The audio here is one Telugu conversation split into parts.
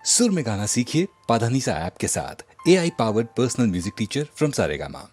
सुर में गाना सीखिए पाधानीसा ऐप के साथ। AI powered personal music teacher from Saregama.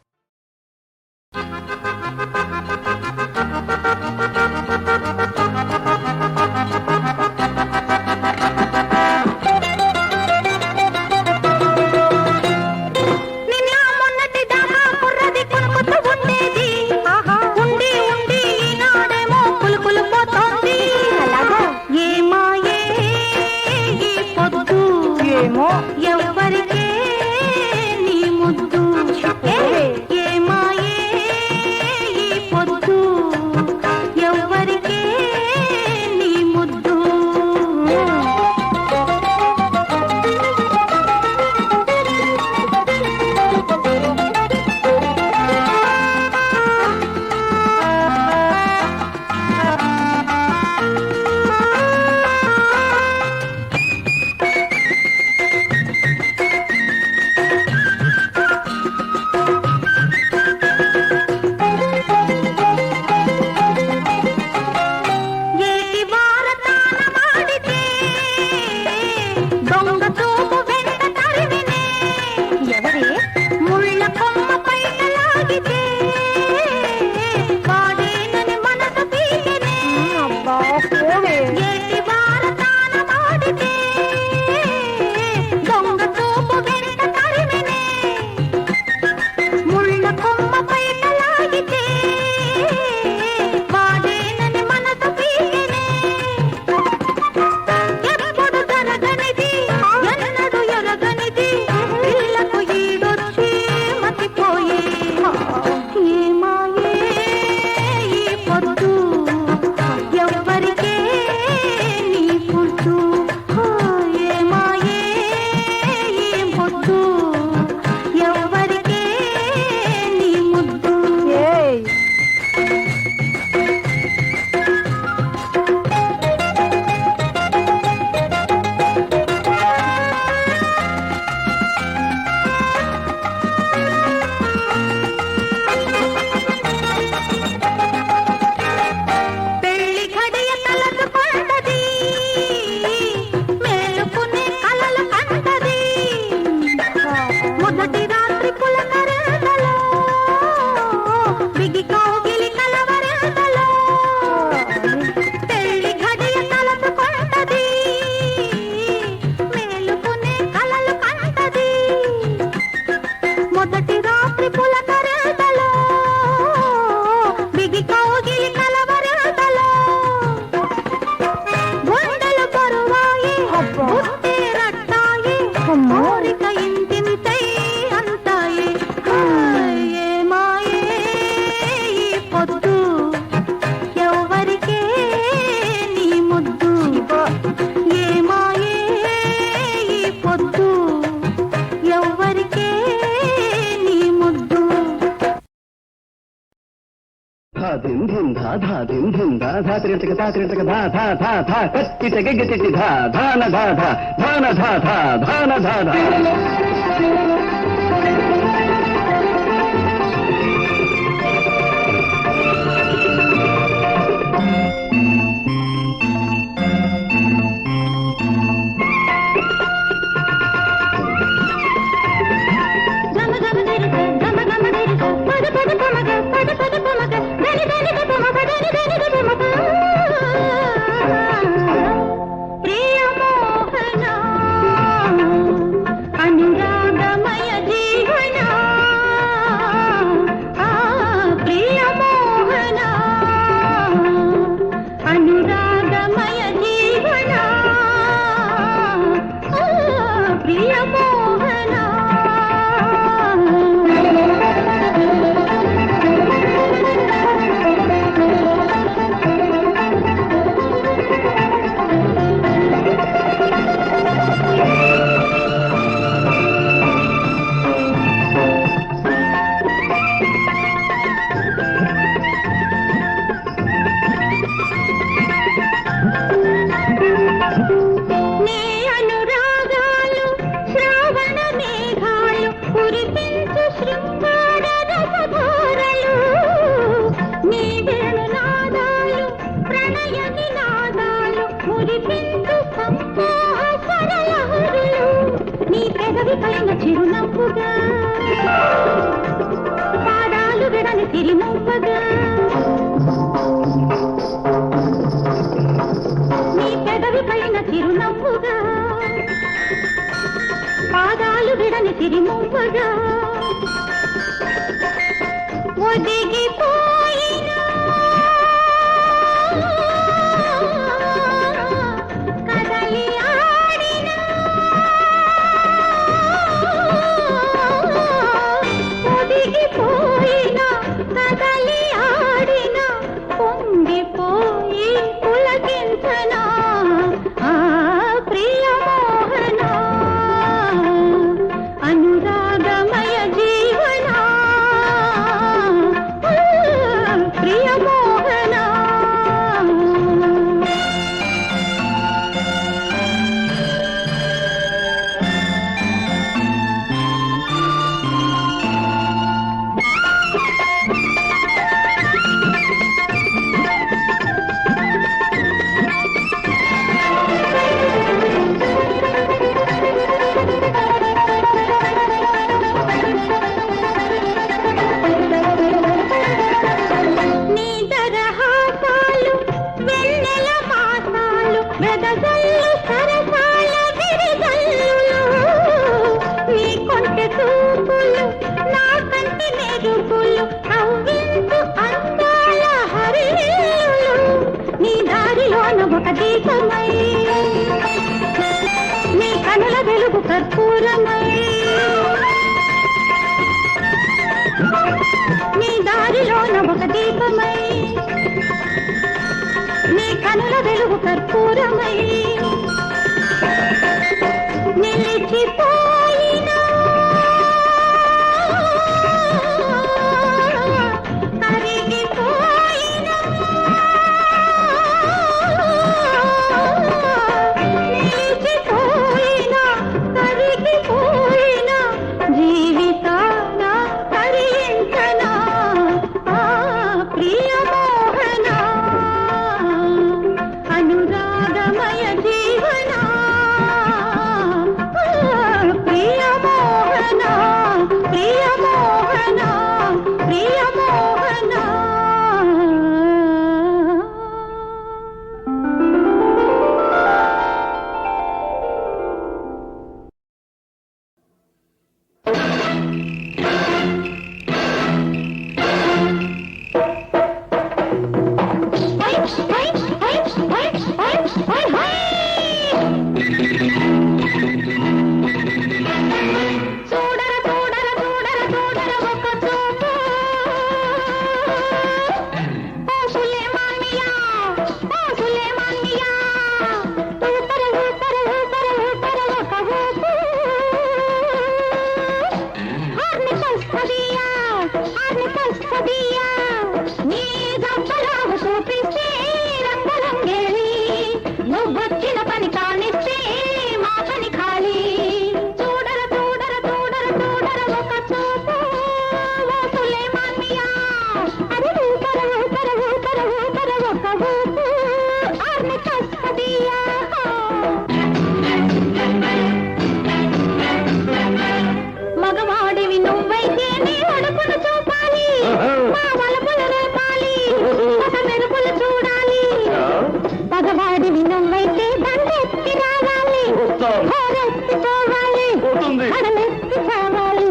ఎవరికే నీ ముద్దు ఏ మాయే ఈ పొద్దు ఎవరికే నీ ముద్దు धिन धिन धा धा धिन धिन धा धा त्रिटक धा त्रिटक धा धा धा धा कत्ति टके गिटिटि धा धान धा धा धान धा धा धान धा धा అనురాగమయ పెదవి పైన చిరునవ్వుగా పాదాలు విడని తిరిమువ్వగా నీ పెదవి పైన చిరునవ్వుగా పాదాలు విడని తిరిమువ్వగా ఒదిగిపోయిన కదలి ఆడిన ఒదిగిపోయిన కదలి ఆడిన పొంగిపోయి పులకించనా ఆ ప్రియ మోహన అనురాగమయ జీవనా ప్రియ మోహన నీ దరహాసాలు వెన్నెల మాసాలు వెదజల్లు సరసాల విరిజల్లులు నీ కొంటె చూపులు నా కంటి మెరుపులు కవ్వించు అందాల హరిల్లులు నీ దారిలోన ఒక దీపమై నీ కనుల వెలుగు కర్పూరమై నీ దారిలోన ఒక దీపమై నీ కనుల వెలుగు కర్పూరమై నిలిచిపోయిన కరిగిపోయిన నిలిచిపోయిన కరిగిపోయిన జీవితాన తరించనా ఆ ప్రియ మోహన అనురాగమయ జీవనా ప్రియ మోహన ప్రియ మోహన ప్రియ మోహన చూడర చూడర చూడర చూడర ఒక చూపు ఓ సులేమాన్ మియా ఓ సులేమాన్ మియా ఊపర ఊపర ఊపర ఊపర ఒక ఊపు హార్ని కస్తదియా నీ గబ్బరావు చూపిస్తే రంగరంగేలి నువ్వొచ్చిన పని కానిస్తే మా పని ఖాళీ చూడర చూడర చూడర చూడర ఒక చూపు ఓ సులేమాన్ మియా అది ఊపర ఊపర ఊపర ఊపర ఒక ఊపు హార్ని కస్తదియా మగవాడివి నువ్వైతే నీ అడుపును చూపాలి మా వలపులు రేపాలి ఒక మెరుపులు చూడాలి మగవాడివి నువ్వైతే దండెత్తి రావాలి హోరెత్తి పోవాలి అడలెత్తి కావాలి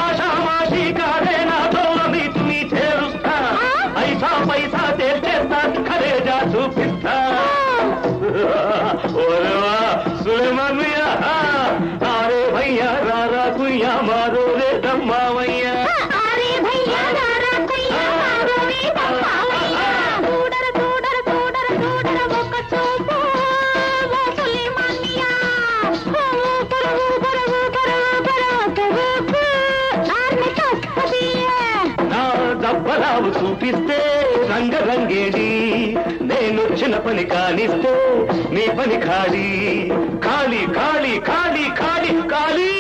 ఆషామాషి కాదే నాతో మీ చేరుస్తా ఐసా పైసా తెచ్చేస్తా ఖరేజా చూపిస్తా ఓరేవా సులేమాన్ మియా అరే భయ్యా రారా కుయ్యా మారో రే దమ్మావయ్యా అరే భయ్యా రారా కుయ్యా మారో రే దమ్మావయ్యా చూడర చూడర చూడర చూడర ఒక చూపు ఓ సులేమాన్ మియా ఊపర ఊపర ఊపర ఊపర ఒక ఊపు హార్ని కస్తదియా నా దబ్బరావు చూపిస్తే రంగరంగేడి నేనొచ్చిన పని కానిస్తే నీ పని ఖాళీ ఖాళీ ఖాళీ ఖాళీ ఖాళీ ఖాళీ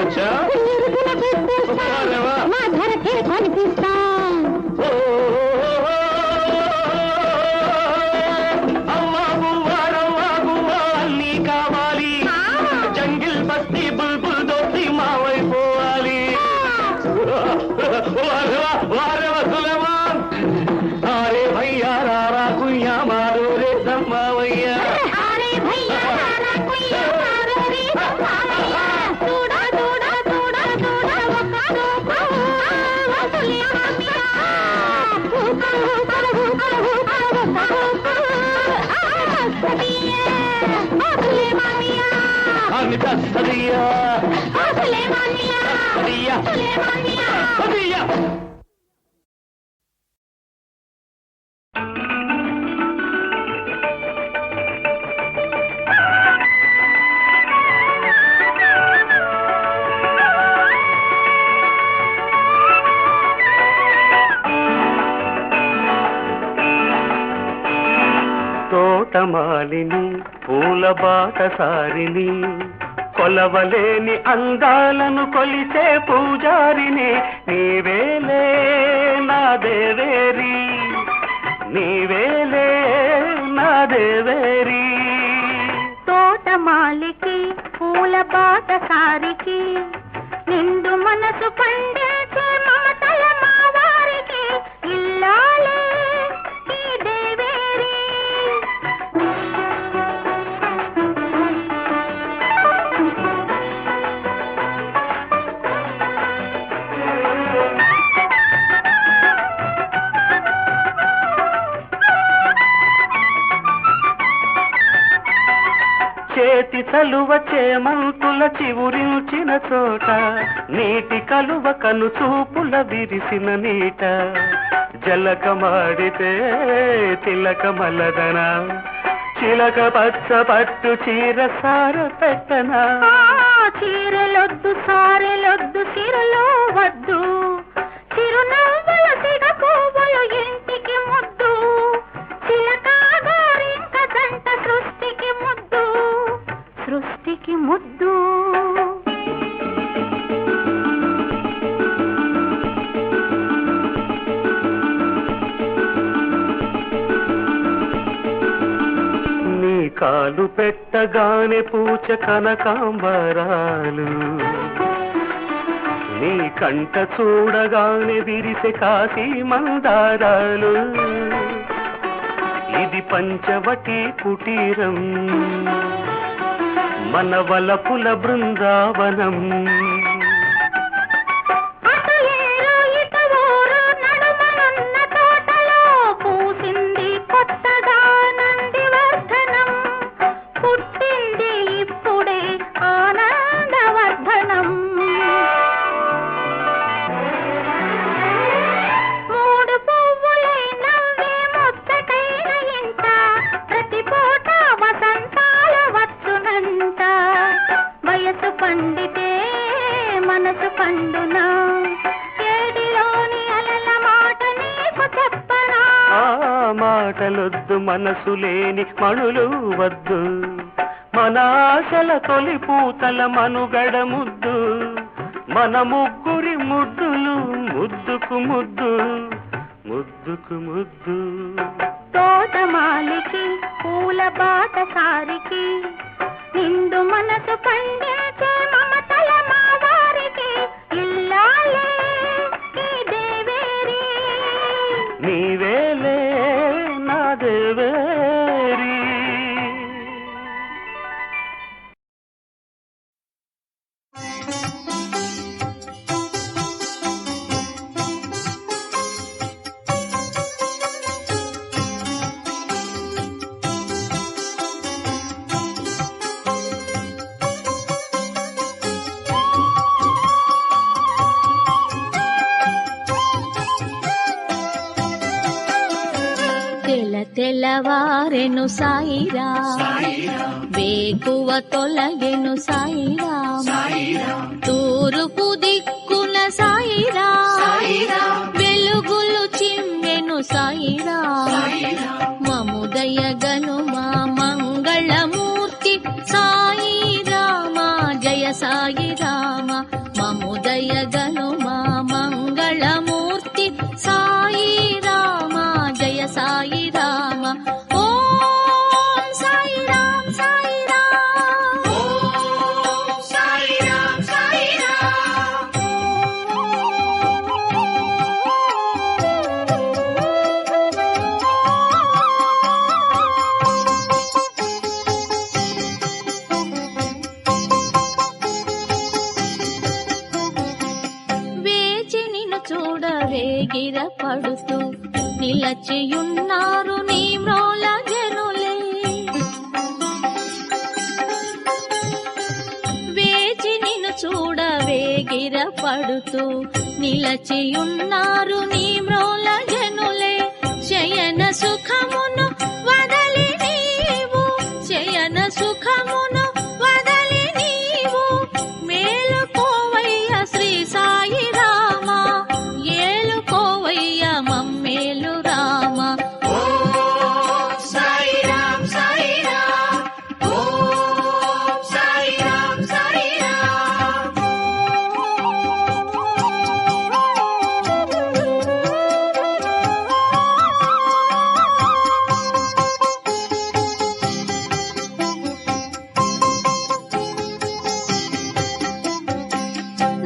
అచ్చా ఇరుకున పెట్టేస్తా, అరేవా. నా ధరకే కనిపిస్తా. అమ్మా బువ్వా రవ్వా బువ్వా అన్నీ కావాలి, జంగిల్ బస్తీ బుల్బుల్ దోసి మావైపోవాలి. వారేవా సులేమాన్, అరే భయ్యా రారా కుయ్యా మారో రే దమ్మావయ్యా. అరే భయ్యా రారా కుయ్యా మారో రే దమ్మావయ్యా. చూడా చూడా చూడా చూడా ఒక్క రూపం వసూలి మామియా. ఊకలు ఊకలు ఊకలు ఊకలు ఒక్క రూపం వసూలియా. వసూలి మామియా. అని తస్తదియా వసూలి మామియా. అదియా వసూలి మామియా. అదియా. తోటమాలిని పూల బాటసారిని, కొలవలేని అందాలను కొలిచే పూజారిని, నీవేలే నా దేవేరి, నీవేలే నా దేవేరి. తోటమాలికి పూల బాటసారికి, నిండు మనసు పండించే మమతల మావారికి, ఇల్లాలే ఈ దేవేరి. చేతి చలువ చేమంతుల చివురించిన చోట, నీటి కలువ కను చూపుల విరిసిన నీట, జలకమాడితే తిలకమలదన, చిలక పచ్చ పట్టు చీర సార పెట్టనా. చీరలొద్దు సారెలొద్దు సిరలో వద్దు, చిరునవ్వుల సిగ పువ్వులు ఇంటికి ముద్దు, చిలకాగారింక జంట సృష్టికి ముద్దు, సృష్టికి ముద్దు. నీ కాలు పెట్టగానే పూచ కనకాంబరాలు, నీ కంట చూడగానే విరిసే కాశీ మందారాలు, ఇది పంచవటి కుటీరం మన వలపుల బృందావనం. అటు ఏరు ఇటు ఊరు నడుమనున్న తోటలో పూసింది కొత్తగా నందివర్ధనం, పుట్టింది ఇప్పుడే ఆనందవర్ధనం. మూడు పువ్వులై నవ్వే ముచ్చటైన ఇంట, ప్రతి పూట వసంతాల వచ్చునంట. వయసు పండితే మనసు పండునా, ఏడిలోని అలల మాట నీకు చెప్పనా. ఆ మాటలొద్దు మనసు లేని మణులు వద్దు, మన ఆశల తొలి పూతల మనుగడ ముద్దు, మన ముగ్గురి ముద్దులు ముద్దుకు ముద్దు, ముద్దుకు ముద్దు. తోటమాలికి పూల బాటసారికి, నిండు మనసు పండించే మమతల మావారికి, ఇల్లాలే ఈ దేవేరి. నీవేలే నా దేవేరి. తెల్లవారెను సాయిరా, వేకువ తొలగెను సాయిరా, తూర్పు దిక్కున సాయిరా, వెలుగులు చిమ్మెను సాయిరా, మముదయగను మా మంగళమూర్తి సాయి రామ, జయ సాయి రామ. వేగిర పడుతూ నిలచియున్నారు నీ మ్రోల జనులే. వేచి నిన్ను చూడ వేగిర పడుతూ నిలచియున్నారు నీ మ్రోల జనులే. శయన సుఖమును వదలి నీవు, శయన సుఖమును వదలి నీవు, మేలుకోవయ్య శ్రీ సాయి రామ, ఏలుకోవయ్య మమ్మేలు రామ. ఓం సాయి రామ్ సాయి రామ్, ఓం సాయి రామ్ సాయి రామ్.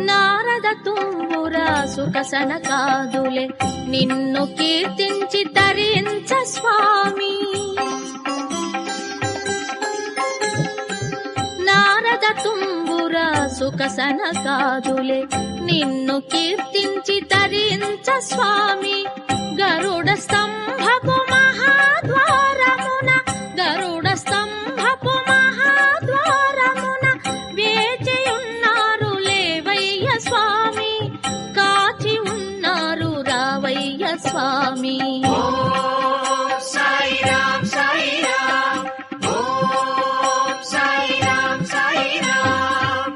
నారద తుంబుర సుఖసన కాదులే నిన్ను కీర్తించి తరించ స్వామి. నారద తుంబుర సుఖసన కాదులే నిన్ను కీర్తించి తరించ స్వామి. గరుడ స్తంభపు మహాద్వారమున, గరుడ స్తంభపు మహాద్వారమున వేచియున్నారు లేవయ్య స్వామి, కాచి ఉన్నారు రావయ్య స్వామి. ఓం సాయి రామ్ సాయి రామ్, ఓం సాయి రామ్ సాయి రామ్.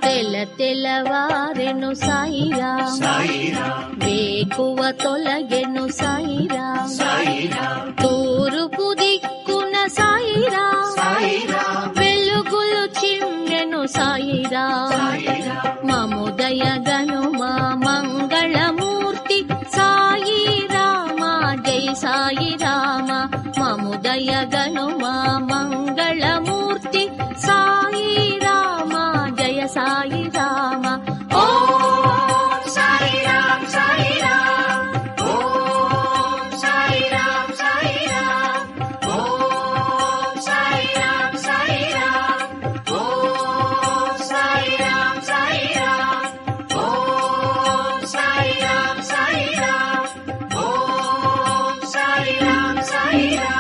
తెల్లవారెను సాయిరాం, సాయి రామ్ వేకువ తొలగెను సాయిరాం, సాయి రామ్ తూర్పు దిక్కున సాయిరాం, సాయి రామ్ వెలుగులు చిమ్మెను సాయిరాం. సాయి రామ్. మముదయ గనుమా మంగళమూర్తి సాయి రామ, జై సాయి రామ. మముదయ గనుమా మంగళమూర్తి సాయి రామ, జయ సాయి రామ. ఓం సాయి రామ్ సాయి రామ్, ఓం సాయి రామ్ సాయి రామ్, ఓం సాయి రామ్ సాయి రామ్, ఓం సాయి రామ్ సాయి రామ్, ఓం సాయి రామ్ సాయి రామ్, ఓం సాయి రామ్ సాయి రామ్.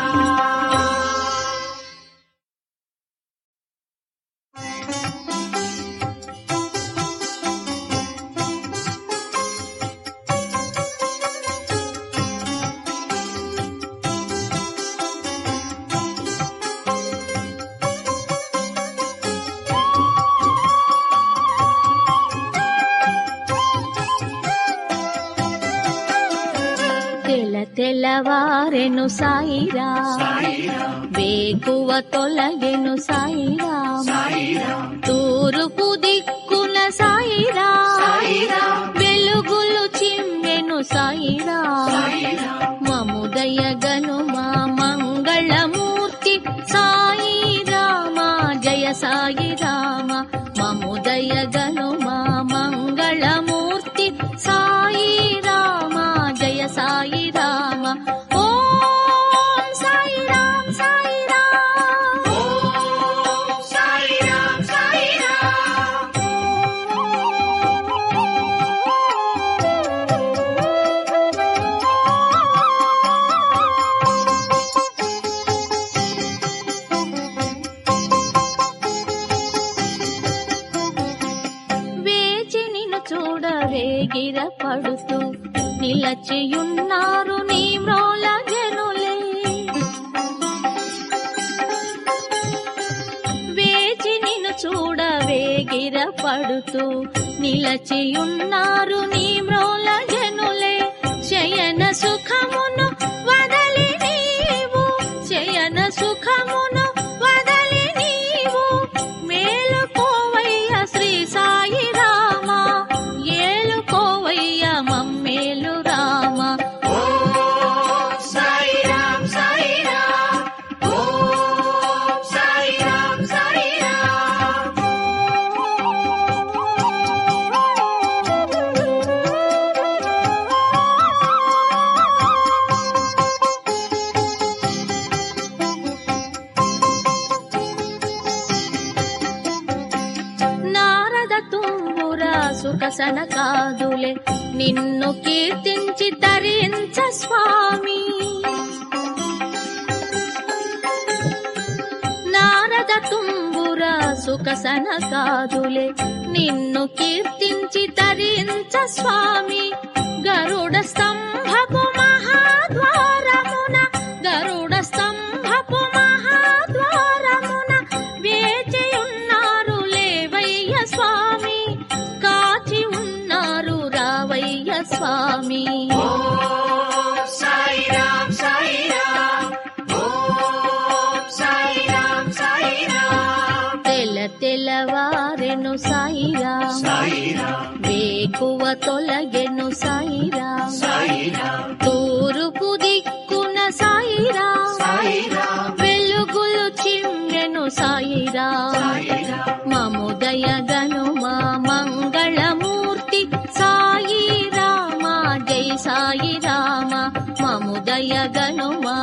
తెల్లవారెను సాయిరాం, సాయి రామ్ వేకువ తొలగెను సాయిరాం, సాయి రామ్ తూర్పు దిక్కున సాయిరాం, సాయి రామ్ వెలుగులు చిమ్మెను సాయిరాం. సాయి రామ్. మముదయ గనుమా మంగళమూర్తి సాయి రామ, జయ సాయి రామ. మముదయ గనుమా మంగళమూర్తి సాయి రామ, జయ సాయి రామ. ఓం సాయి రామ్ సాయి రామ్, ఓం సాయి రామ్ సాయి రామ్. వేచి నిన్ను చూడ వేగిర పడుతూ నిలచియున్నారు నీ మ్రోల జనులే. వేచి నిన్ను చూడ వేగిర పడుతూ నిలచియున్నారు నీ మ్రోల జనులే. శయన సుఖమును వదలి నీవు, శయన సుఖమును వదలి నీవు, మేలుకోవయ్య శ్రీ సాయి రామ, ఏలుకోవయ్య మమ్మేలు రామ. ఓం సాయి రామ్ సాయి రామ్, ఓం సాయి రామ్ సాయి రామ్. సొగసన కాదులే నిన్ను కీర్తించి తరించ స్వామి. నారద తుంబుర సుఖసన కాదులే నిన్ను కీర్తించి తరించ స్వామి. గరుడ స్తంభపు మహాద్వారమున గరుడ స్తంభపు మహాద్వారమున వేచియున్నారు లేవయ్య స్వామి. కాచి ఉన్నారు రావయ్య స్వామి. ఓం సాయి రామ్ సాయి రామ్. ఓం సాయి రామ్ సాయి రామ్. తెల్లవారెను సాయిరా సాయి రామ్ వేకువ తొలగెను సాయిరా సాయి రామ్ తూరుపు దిక్కున సాయిరా సాయి రామ్ వెలుగులు చిమ్మెను సాయిరా సాయి రామ్. మముదయ గనుమా మంగళమూర్తి సాయి రామ జై సాయి రామ. మముదయ గనుమా